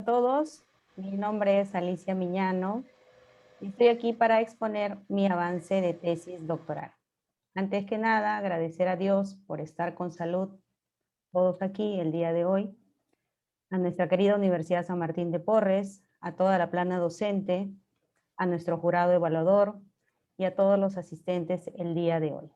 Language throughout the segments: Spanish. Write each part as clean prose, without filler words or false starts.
A todos, mi nombre es Alicia Miñano y estoy aquí para exponer mi avance de tesis doctoral. Antes que nada, agradecer a Dios por estar con salud todos aquí el día de hoy, a nuestra querida Universidad San Martín de Porres, a toda la plana docente, a nuestro jurado evaluador y a todos los asistentes el día de hoy.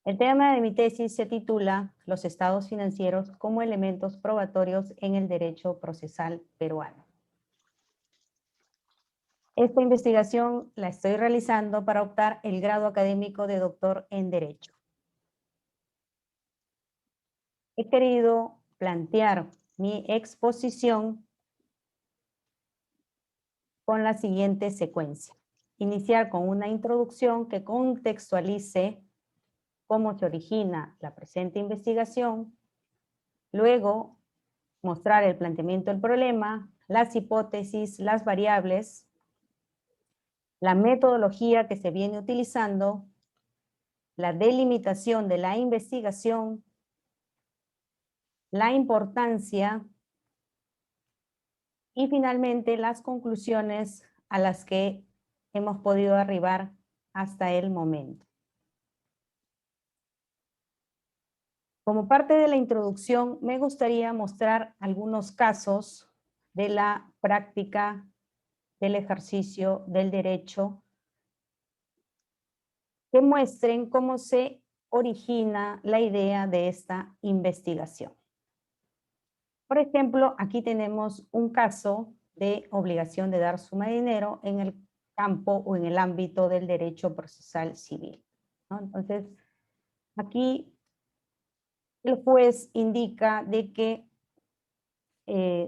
El tema de mi tesis se titula Los estados financieros como elementos probatorios en el derecho procesal peruano. Esta investigación la estoy realizando para optar el grado académico de doctor en Derecho. He querido plantear mi exposición con la siguiente secuencia. Iniciar con una introducción que contextualice cómo se origina la presente investigación, luego mostrar el planteamiento del problema, las hipótesis, las variables, la metodología que se viene utilizando, la delimitación de la investigación, la importancia y finalmente las conclusiones a las que hemos podido arribar hasta el momento. Como parte de la introducción, me gustaría mostrar algunos casos de la práctica del ejercicio del derecho que muestren cómo se origina la idea de esta investigación. Por ejemplo, aquí tenemos un caso de obligación de dar suma de dinero en el campo o en el ámbito del derecho procesal civil, ¿no? Entonces, aquí el juez indica de que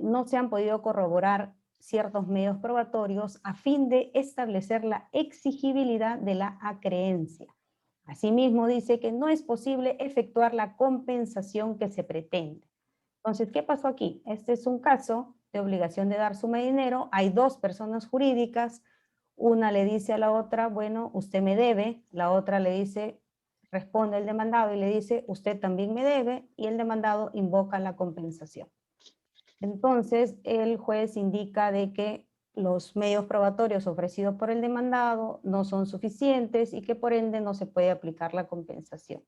no se han podido corroborar ciertos medios probatorios a fin de establecer la exigibilidad de la acreencia. Asimismo, dice que no es posible efectuar la compensación que se pretende. Entonces, ¿qué pasó aquí? Este es un caso de obligación de dar suma de dinero. Hay dos personas jurídicas. Una le dice a la otra, bueno, usted me debe. La otra le dice, responde el demandado y le dice, usted también me debe. Y el demandado invoca la compensación. Entonces, el juez indica de que los medios probatorios ofrecidos por el demandado no son suficientes y que por ende no se puede aplicar la compensación.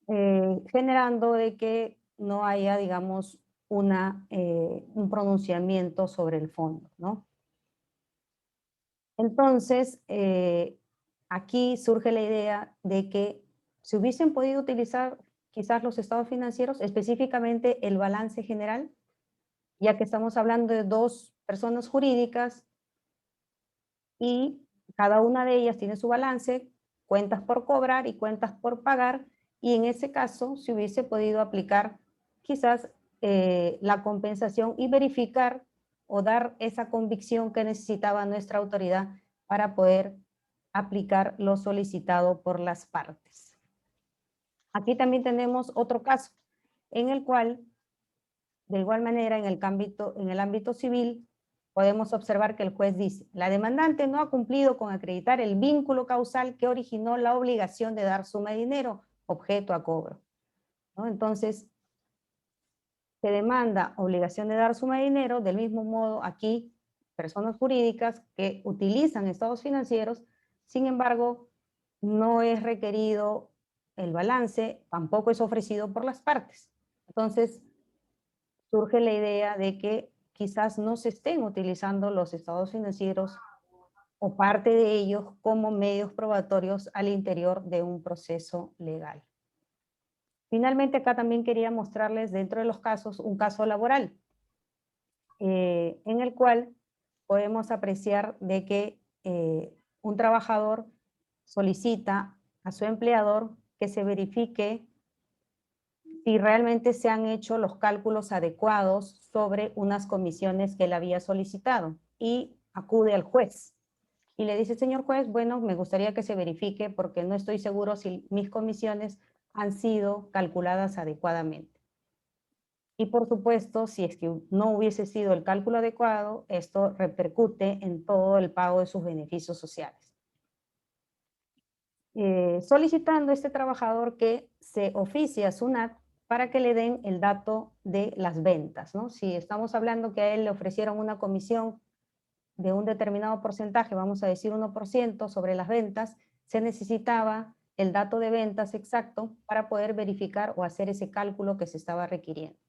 Generando de que no haya, digamos, un pronunciamiento sobre el fondo, ¿no? Entonces, aquí surge la idea de que se hubiesen podido utilizar quizás los estados financieros, específicamente el balance general, ya que estamos hablando de dos personas jurídicas y cada una de ellas tiene su balance, cuentas por cobrar y cuentas por pagar, y en ese caso se hubiese podido aplicar quizás la compensación y verificar o dar esa convicción que necesitaba nuestra autoridad para poder aplicar lo solicitado por las partes. Aquí también tenemos otro caso en el cual, de igual manera, en el ámbito civil, podemos observar que el juez dice, la demandante no ha cumplido con acreditar el vínculo causal que originó la obligación de dar suma de dinero, objeto a cobro, ¿no? Entonces, se demanda obligación de dar suma de dinero, del mismo modo aquí, personas jurídicas que utilizan estados financieros, sin embargo, no es requerido el balance, tampoco es ofrecido por las partes. Entonces, surge la idea de que quizás no se estén utilizando los estados financieros o parte de ellos como medios probatorios al interior de un proceso legal. Finalmente, acá también quería mostrarles dentro de los casos un caso laboral, en el cual podemos apreciar de que un trabajador solicita a su empleador que se verifique si realmente se han hecho los cálculos adecuados sobre unas comisiones que él había solicitado y acude al juez y le dice, señor juez, bueno, me gustaría que se verifique porque no estoy seguro si mis comisiones han sido calculadas adecuadamente. Y por supuesto, si es que no hubiese sido el cálculo adecuado, esto repercute en todo el pago de sus beneficios sociales. Solicitando a este trabajador que se oficie a SUNAT para que le den el dato de las ventas, ¿no? Si estamos hablando que a él le ofrecieron una comisión de un determinado porcentaje, vamos a decir 1% sobre las ventas, se necesitaba el dato de ventas exacto para poder verificar o hacer ese cálculo que se estaba requiriendo.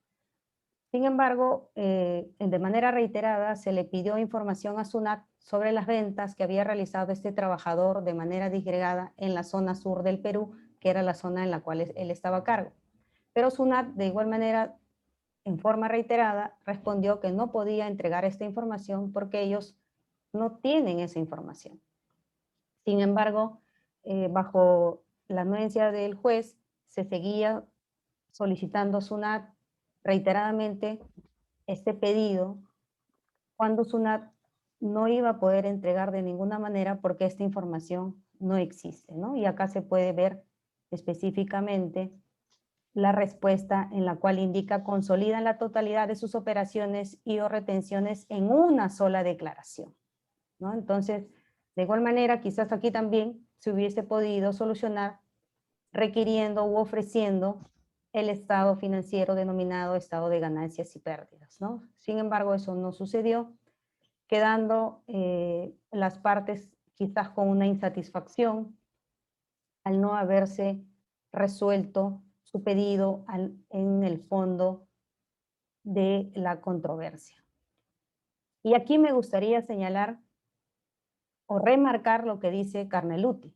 Sin embargo, de manera reiterada se le pidió información a SUNAT sobre las ventas que había realizado este trabajador de manera disgregada en la zona sur del Perú, que era la zona en la cual él estaba a cargo. Pero SUNAT, de igual manera, en forma reiterada, respondió que no podía entregar esta información porque ellos no tienen esa información. Sin embargo, bajo la anuencia del juez, se seguía solicitando a SUNAT reiteradamente este pedido cuando SUNAT no iba a poder entregar de ninguna manera porque esta información no existe, ¿no? Y acá se puede ver específicamente la respuesta en la cual indica consolidan la totalidad de sus operaciones y o retenciones en una sola declaración, ¿no? Entonces, de igual manera, quizás aquí también se hubiese podido solucionar requiriendo u ofreciendo el estado financiero denominado estado de ganancias y pérdidas, ¿no? Sin embargo, eso no sucedió, quedando las partes quizás con una insatisfacción al no haberse resuelto su pedido en el fondo de la controversia. Y aquí me gustaría señalar o remarcar lo que dice Carneluti.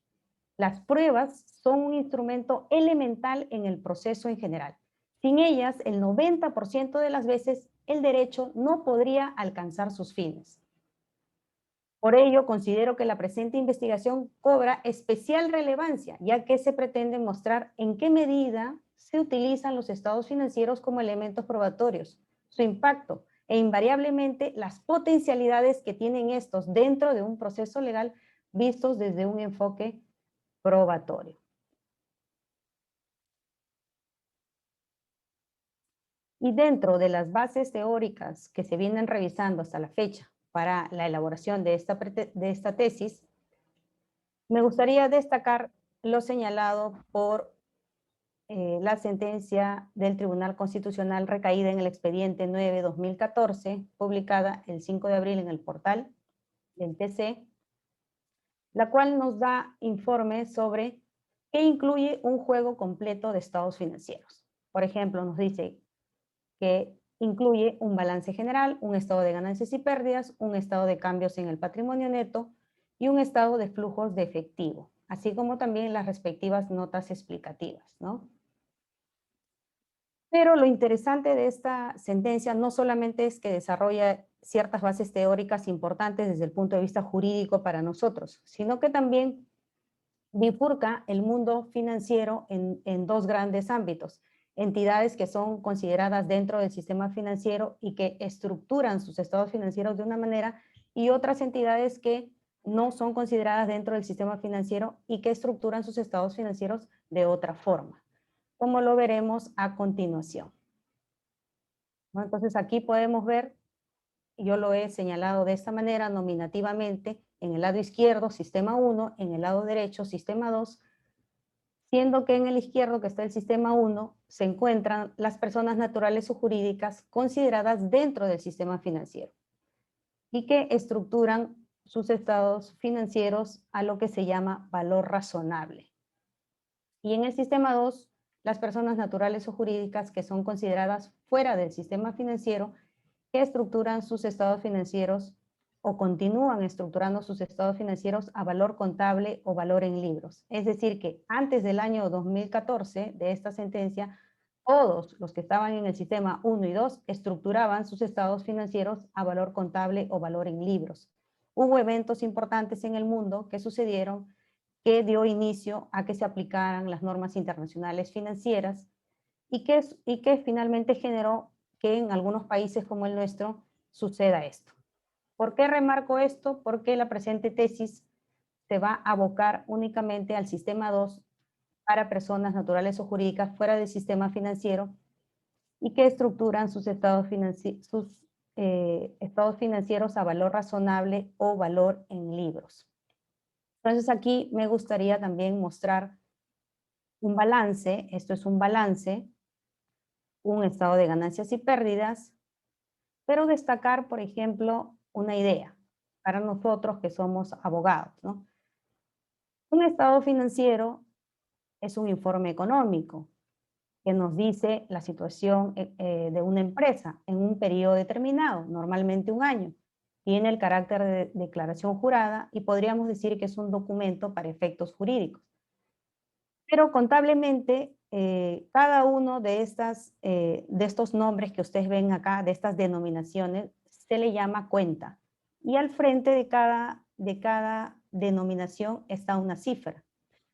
Las pruebas son un instrumento elemental en el proceso en general. Sin ellas, el 90% de las veces, el derecho no podría alcanzar sus fines. Por ello, considero que la presente investigación cobra especial relevancia, ya que se pretende mostrar en qué medida se utilizan los estados financieros como elementos probatorios, su impacto e invariablemente las potencialidades que tienen estos dentro de un proceso legal vistos desde un enfoque probatorio. Y dentro de las bases teóricas que se vienen revisando hasta la fecha para la elaboración de esta tesis, me gustaría destacar lo señalado por la sentencia del Tribunal Constitucional recaída en el expediente 9-2014, publicada el 5 de abril en el portal del TC, la cual nos da informe sobre qué incluye un juego completo de estados financieros. Por ejemplo, nos dice que incluye un balance general, un estado de ganancias y pérdidas, un estado de cambios en el patrimonio neto y un estado de flujos de efectivo, así como también las respectivas notas explicativas, ¿no? Pero lo interesante de esta sentencia no solamente es que desarrolla ciertas bases teóricas importantes desde el punto de vista jurídico para nosotros, sino que también bifurca el mundo financiero en dos grandes ámbitos. Entidades que son consideradas dentro del sistema financiero y que estructuran sus estados financieros de una manera, y otras entidades que no son consideradas dentro del sistema financiero y que estructuran sus estados financieros de otra forma, como lo veremos a continuación, ¿no? Entonces aquí podemos ver, yo lo he señalado de esta manera nominativamente, en el lado izquierdo, sistema 1, en el lado derecho, sistema 2, siendo que en el izquierdo, que está el sistema 1, se encuentran las personas naturales o jurídicas consideradas dentro del sistema financiero y que estructuran sus estados financieros a lo que se llama valor razonable. Y en el sistema 2, las personas naturales o jurídicas que son consideradas fuera del sistema financiero, que estructuran sus estados financieros o continúan estructurando sus estados financieros a valor contable o valor en libros. Es decir, que antes del año 2014 de esta sentencia, todos los que estaban en el sistema 1 y 2 estructuraban sus estados financieros a valor contable o valor en libros. Hubo eventos importantes en el mundo que sucedieron que dio inicio a que se aplicaran las normas internacionales financieras y que finalmente generó que en algunos países como el nuestro suceda esto. ¿Por qué remarco esto? Porque la presente tesis se va a abocar únicamente al sistema 2 para personas naturales o jurídicas fuera del sistema financiero y que estructuran sus estados financieros a valor razonable o valor en libros. Entonces aquí me gustaría también mostrar un balance, esto es un balance un estado de ganancias y pérdidas, pero destacar, por ejemplo, una idea para nosotros que somos abogados, ¿no? Un estado financiero es un informe económico que nos dice la situación de una empresa en un periodo determinado, normalmente un año. Tiene el carácter de declaración jurada y podríamos decir que es un documento para efectos jurídicos. Pero contablemente, cada uno de estos nombres que ustedes ven acá, de estas denominaciones, se le llama cuenta. Y al frente de cada denominación está una cifra.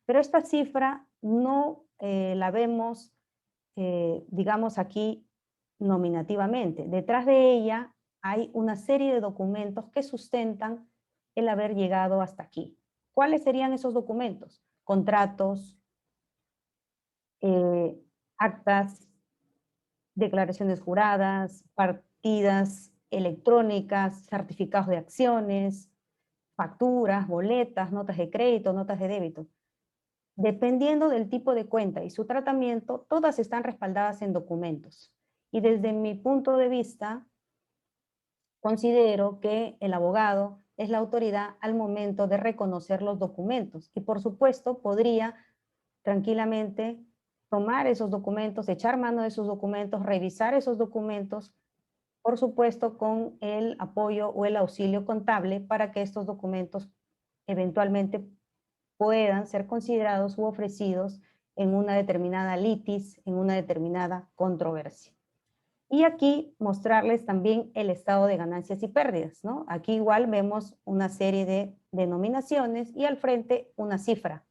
Pero esta cifra no la vemos, digamos aquí, nominativamente. Detrás de ella hay una serie de documentos que sustentan el haber llegado hasta aquí. ¿Cuáles serían esos documentos? Contratos, eh, actas, declaraciones juradas, partidas electrónicas, certificados de acciones, facturas, boletas, notas de crédito, notas de débito. Dependiendo del tipo de cuenta y su tratamiento, todas están respaldadas en documentos. Y desde mi punto de vista, considero que el abogado es la autoridad al momento de reconocer los documentos y por supuesto podría tranquilamente tomar esos documentos, echar mano de esos documentos, revisar esos documentos, por supuesto con el apoyo o el auxilio contable para que estos documentos eventualmente puedan ser considerados u ofrecidos en una determinada litis, en una determinada controversia. Y aquí mostrarles también el estado de ganancias y pérdidas, ¿no? Aquí igual vemos una serie de denominaciones y al frente una cifra.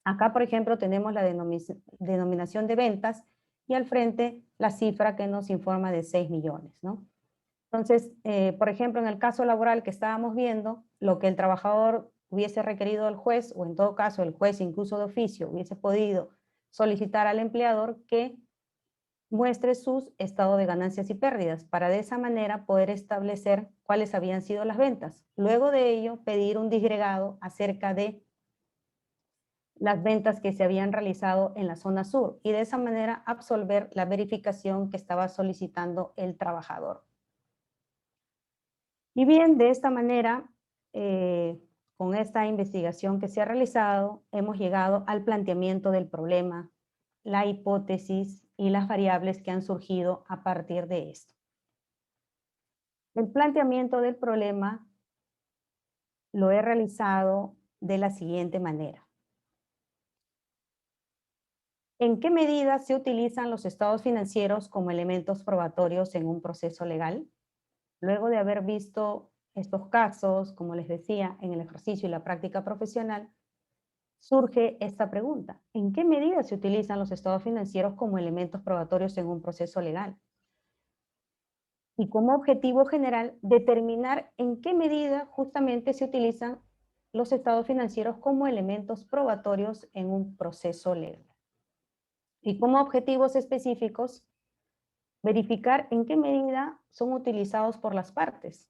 Acá, por ejemplo, tenemos la denominación de ventas y al frente la cifra que nos informa de 6 millones, ¿no? Entonces, por ejemplo, en el caso laboral que estábamos viendo, lo que el trabajador hubiese requerido al juez, o en todo caso el juez incluso de oficio hubiese podido solicitar al empleador que muestre sus estados de ganancias y pérdidas, para de esa manera poder establecer cuáles habían sido las ventas. Luego de ello, pedir un disgregado acerca de las ventas que se habían realizado en la zona sur y de esa manera absolver la verificación que estaba solicitando el trabajador. Y bien, de esta manera, con esta investigación que se ha realizado, hemos llegado al planteamiento del problema, la hipótesis y las variables que han surgido a partir de esto. El planteamiento del problema lo he realizado de la siguiente manera. ¿En qué medida se utilizan los estados financieros como elementos probatorios en un proceso legal? Luego de haber visto estos casos, como les decía, en el ejercicio y la práctica profesional, surge esta pregunta. ¿En qué medida se utilizan los estados financieros como elementos probatorios en un proceso legal? Y como objetivo general, determinar en qué medida justamente se utilizan los estados financieros como elementos probatorios en un proceso legal. Y como objetivos específicos, verificar en qué medida son utilizados por las partes,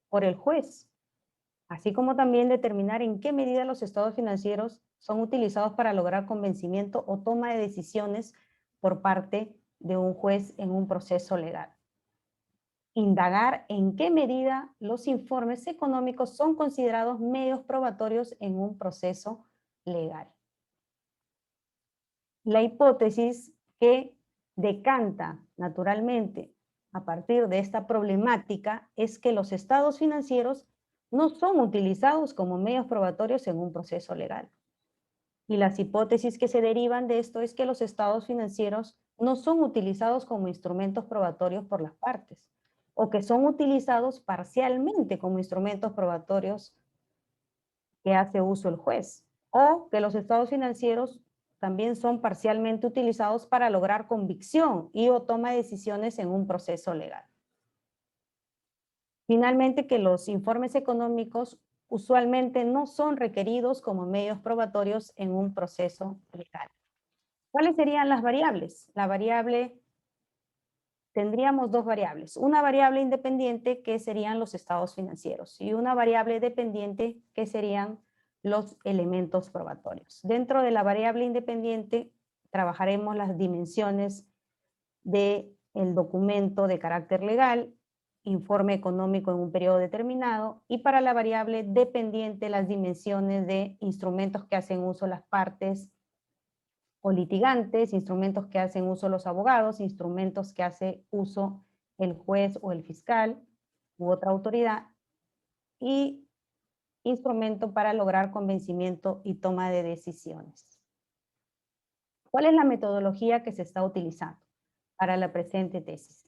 por el juez, así como también determinar en qué medida los estados financieros son utilizados para lograr convencimiento o toma de decisiones por parte de un juez en un proceso legal. Indagar en qué medida los informes económicos son considerados medios probatorios en un proceso legal. La hipótesis que decanta naturalmente a partir de esta problemática es que los estados financieros no son utilizados como medios probatorios en un proceso legal. Y las hipótesis que se derivan de esto es que los estados financieros no son utilizados como instrumentos probatorios por las partes, o que son utilizados parcialmente como instrumentos probatorios que hace uso el juez, o que los estados financieros también son parcialmente utilizados para lograr convicción y o toma de decisiones en un proceso legal. Finalmente, que los informes económicos usualmente no son requeridos como medios probatorios en un proceso legal. ¿Cuáles serían las variables? Tendríamos dos variables. Una variable independiente que serían los estados financieros y una variable dependiente que serían los elementos probatorios. Dentro de la variable independiente trabajaremos las dimensiones del documento de carácter legal, informe económico en un periodo determinado, y para la variable dependiente las dimensiones de instrumentos que hacen uso las partes o litigantes, instrumentos que hacen uso los abogados, instrumentos que hace uso el juez o el fiscal u otra autoridad, y instrumento para lograr convencimiento y toma de decisiones. ¿Cuál es la metodología que se está utilizando para la presente tesis?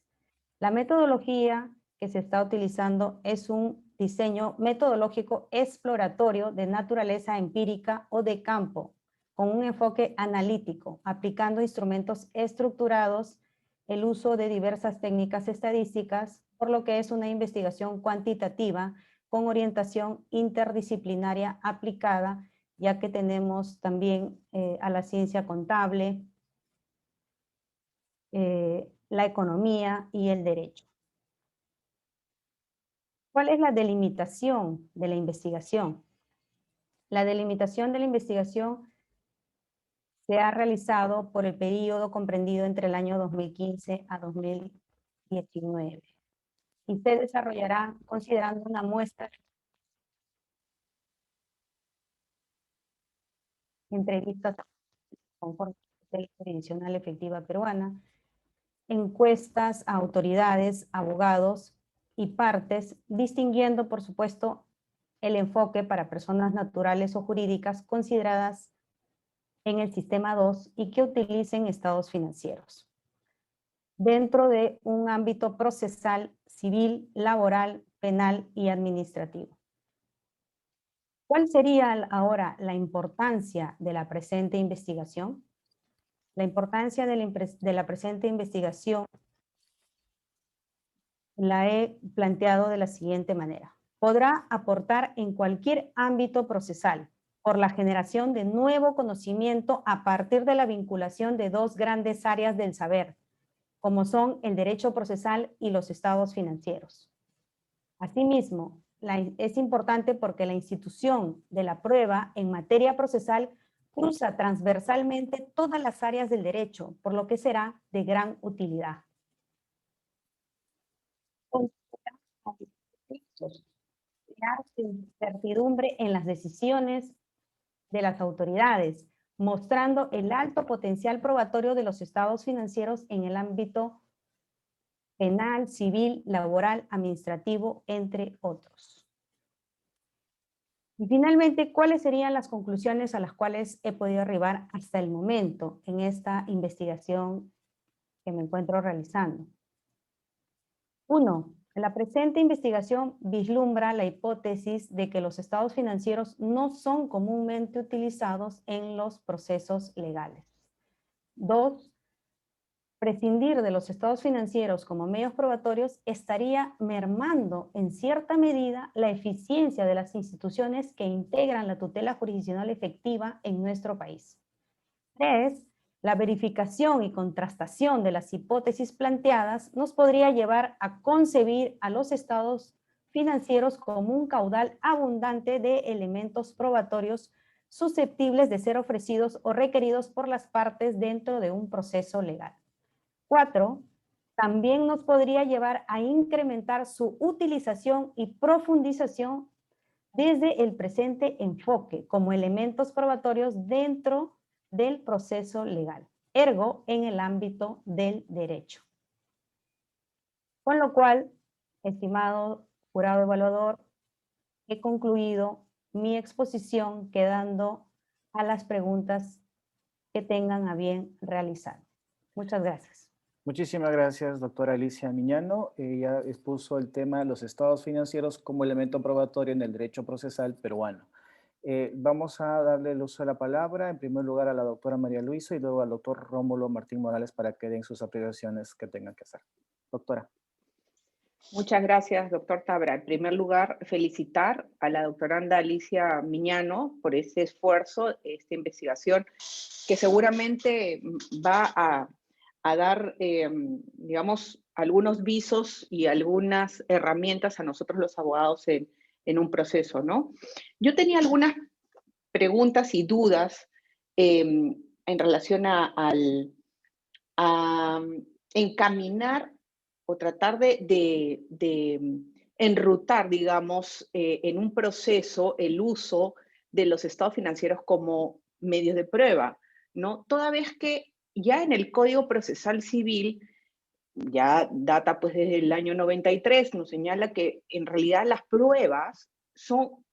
La metodología que se está utilizando es un diseño metodológico exploratorio de naturaleza empírica o de campo, con un enfoque analítico, aplicando instrumentos estructurados, el uso de diversas técnicas estadísticas, por lo que es una investigación cuantitativa con orientación interdisciplinaria aplicada, ya que tenemos también a la ciencia contable, la economía y el derecho. ¿Cuál es la delimitación de la investigación? La delimitación de la investigación se ha realizado por el periodo comprendido entre el año 2015 a 2019 y se desarrollará considerando una muestra de entrevistas conforme a la ley jurisdiccional efectiva peruana, encuestas a autoridades, abogados y partes, distinguiendo, por supuesto, el enfoque para personas naturales o jurídicas consideradas en el sistema 2 y que utilicen estados financieros dentro de un ámbito procesal, civil, laboral, penal y administrativo. ¿Cuál sería ahora la importancia de la presente investigación? La importancia de la presente investigación la he planteado de la siguiente manera. Podrá aportar en cualquier ámbito procesal por la generación de nuevo conocimiento a partir de la vinculación de dos grandes áreas del saber, como son el derecho procesal y los estados financieros. Asimismo, es importante porque la institución de la prueba en materia procesal cruza transversalmente todas las áreas del derecho, por lo que será de gran utilidad. Crear incertidumbre en las decisiones de las autoridades, mostrando el alto potencial probatorio de los estados financieros en el ámbito penal, civil, laboral, administrativo, entre otros. Y finalmente, ¿cuáles serían las conclusiones a las cuales he podido arribar hasta el momento en esta investigación que me encuentro realizando? 1. La presente investigación vislumbra la hipótesis de que los estados financieros no son comúnmente utilizados en los procesos legales. 2. Prescindir de los estados financieros como medios probatorios estaría mermando en cierta medida la eficiencia de las instituciones que integran la tutela jurisdiccional efectiva en nuestro país. 3. La verificación y contrastación de las hipótesis planteadas nos podría llevar a concebir a los estados financieros como un caudal abundante de elementos probatorios susceptibles de ser ofrecidos o requeridos por las partes dentro de un proceso legal. 4. También nos podría llevar a incrementar su utilización y profundización desde el presente enfoque como elementos probatorios dentro del proceso legal, ergo en el ámbito del derecho. Con lo cual, estimado jurado evaluador, he concluido mi exposición quedando a las preguntas que tengan a bien realizar. Muchas gracias. Muchísimas gracias, doctora Alicia Miñano. Ella expuso el tema de los estados financieros como elemento probatorio en el derecho procesal peruano. Vamos a darle el uso de la palabra, en primer lugar a la doctora María Luisa y luego al doctor Rómulo Martín Morales para que den sus apreciaciones que tengan que hacer. Doctora. Muchas gracias, doctor Tabra. En primer lugar, felicitar a la doctoranda Alicia Miñano por ese esfuerzo, esta investigación, que seguramente va a dar, digamos, algunos visos y algunas herramientas a nosotros los abogados en un proceso, ¿no? Yo tenía algunas preguntas y dudas en relación a encaminar o tratar de enrutar, digamos, en un proceso el uso de los estados financieros como medios de prueba, ¿no? Toda vez que ya en el Código Procesal Civil, ya data pues desde el año 93, nos señala que en realidad las pruebas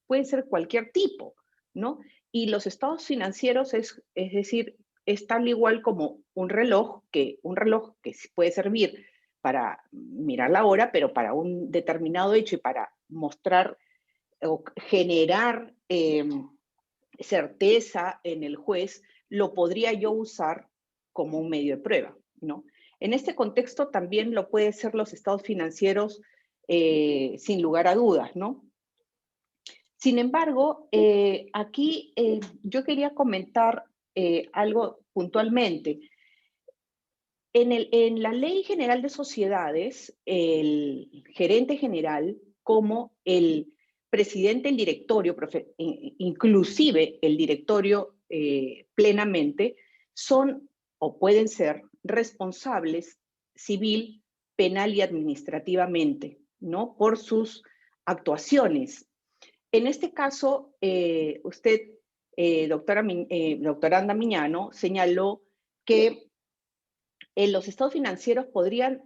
pueden ser cualquier tipo, ¿no? Y los estados financieros es decir, es tal igual como un reloj que puede servir para mirar la hora, pero para un determinado hecho y para mostrar o generar certeza en el juez, lo podría yo usar como un medio de prueba, ¿no? En este contexto también lo pueden ser los estados financieros sin lugar a dudas, ¿no? Sin embargo, aquí yo quería comentar algo puntualmente. En la Ley General de Sociedades, el gerente general como el presidente del directorio, inclusive el directorio plenamente, son o pueden ser responsables civil, penal y administrativamente, ¿no? Por sus actuaciones. En este caso, usted, doctoranda Miñano, señaló que los estados financieros podrían,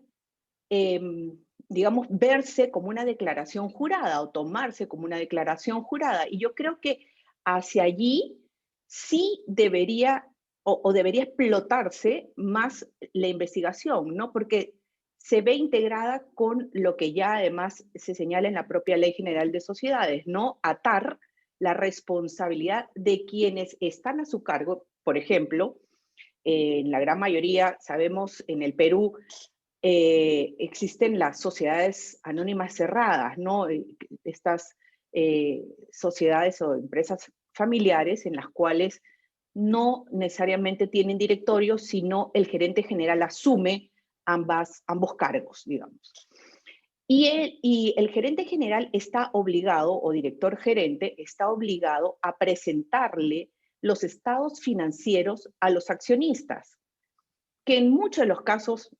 digamos, verse como una declaración jurada o tomarse como una declaración jurada. Y yo creo que hacia allí sí debería o debería explotarse más la investigación, ¿no? Porque se ve integrada con lo que ya además se señala en la propia Ley General de Sociedades, ¿no? Atar la responsabilidad de quienes están a su cargo, por ejemplo, en la gran mayoría, sabemos, en el Perú existen las sociedades anónimas cerradas, ¿no? Estas sociedades o empresas familiares en las cuales no necesariamente tienen directorio, sino el gerente general asume ambos cargos, digamos. Y el gerente general está obligado, o director gerente, está obligado a presentarle los estados financieros a los accionistas, que en muchos de los casos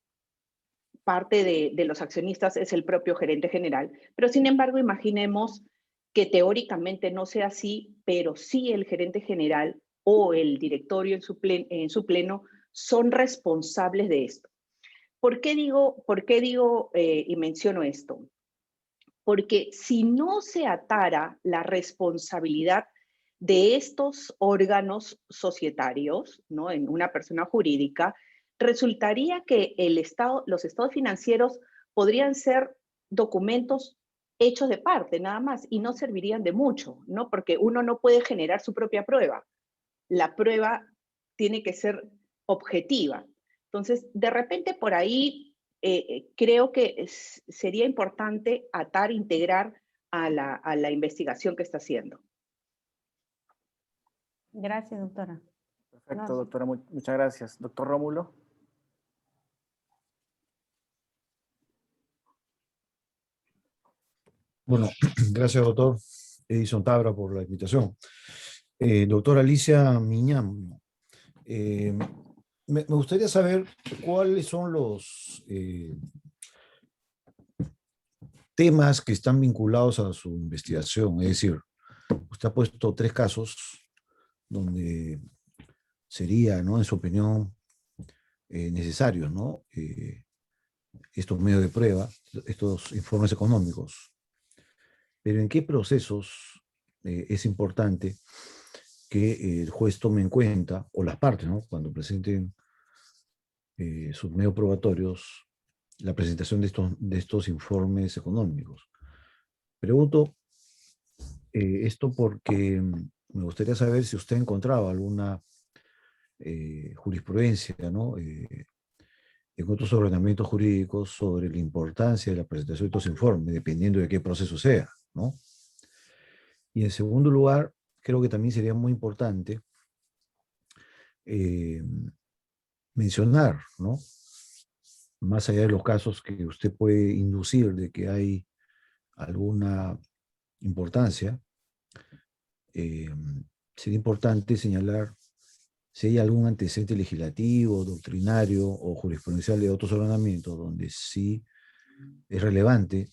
parte de los accionistas es el propio gerente general, pero sin embargo imaginemos que teóricamente no sea así, pero sí el gerente general o el directorio en su pleno son responsables de esto. ¿Por qué digo y menciono esto? Porque si no se atara la responsabilidad de estos órganos societarios, ¿no? En una persona jurídica, resultaría que los estados financieros podrían ser documentos hechos de parte, nada más, y no servirían de mucho, ¿no? Porque uno no puede generar su propia prueba. La prueba tiene que ser objetiva. Entonces, de repente por ahí creo que sería importante integrar a la investigación que está haciendo. Gracias, doctora. Perfecto, doctora. Muchas gracias. Doctor Rómulo. Bueno, gracias, doctor Edison Tabra, por la invitación. Doctora Alicia Miñano, me gustaría saber cuáles son los temas que están vinculados a su investigación. Es decir, usted ha puesto 3 casos donde sería, ¿no?, en su opinión, necesarios, ¿no?, estos medios de prueba, estos informes económicos. Pero ¿en qué procesos es importante que el juez tome en cuenta, o las partes, ¿no?, cuando presenten sus medios probatorios, la presentación de estos informes económicos? Pregunto esto porque me gustaría saber si usted encontraba alguna jurisprudencia, ¿no?, en otros ordenamientos jurídicos sobre la importancia de la presentación de estos informes, dependiendo de qué proceso sea, ¿no? Y en segundo lugar, creo que también sería muy importante mencionar, ¿no?, más allá de los casos que usted puede inducir de que hay alguna importancia, sería importante señalar si hay algún antecedente legislativo, doctrinario o jurisprudencial de otros ordenamientos donde sí es relevante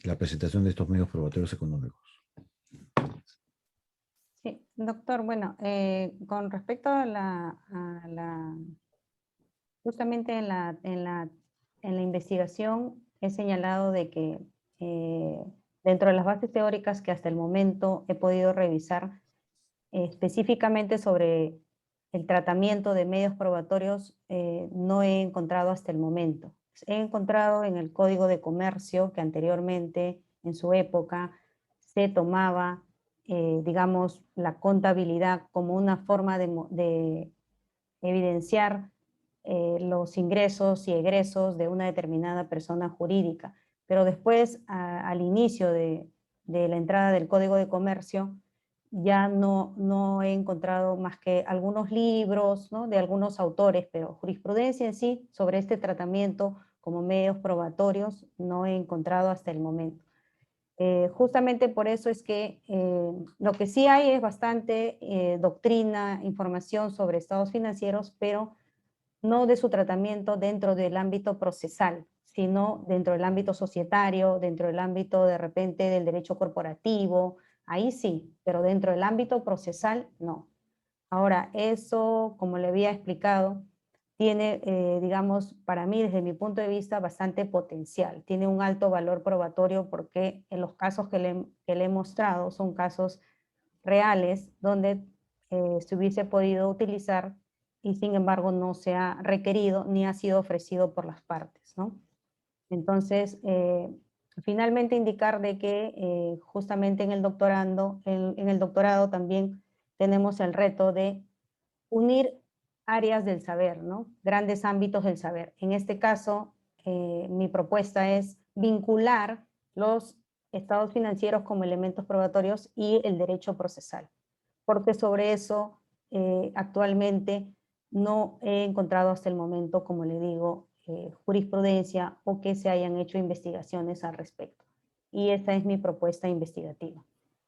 la presentación de estos medios probatorios económicos. Sí, doctor, bueno, con respecto a justamente en la investigación he señalado de que dentro de las bases teóricas que hasta el momento he podido revisar, específicamente sobre el tratamiento de medios probatorios, no he encontrado hasta el momento. He encontrado en el Código de Comercio que anteriormente, en su época, se tomaba, digamos, la contabilidad como una forma de evidenciar los ingresos y egresos de una determinada persona jurídica. Pero después, al inicio de la entrada del Código de Comercio, ya no he encontrado más que algunos libros, ¿no?, de algunos autores, pero jurisprudencia en sí sobre este tratamiento como medios probatorios no he encontrado hasta el momento. Justamente por eso es que lo que sí hay es bastante doctrina, información sobre estados financieros, pero no de su tratamiento dentro del ámbito procesal, sino dentro del ámbito societario, dentro del ámbito de repente del derecho corporativo, ahí sí, pero dentro del ámbito procesal no. Ahora, eso, como le había explicado, tiene, digamos, para mí, desde mi punto de vista, bastante potencial. Tiene un alto valor probatorio porque en los casos que le he mostrado son casos reales donde se hubiese podido utilizar y sin embargo no se ha requerido ni ha sido ofrecido por las partes, ¿no? Entonces, finalmente indicar de que justamente en el doctorado también tenemos el reto de unir áreas del saber, ¿no? Grandes ámbitos del saber. En este caso, mi propuesta es vincular los estados financieros como elementos probatorios y el derecho procesal, porque sobre eso actualmente no he encontrado hasta el momento, como le digo, jurisprudencia o que se hayan hecho investigaciones al respecto. Y esta es mi propuesta investigativa.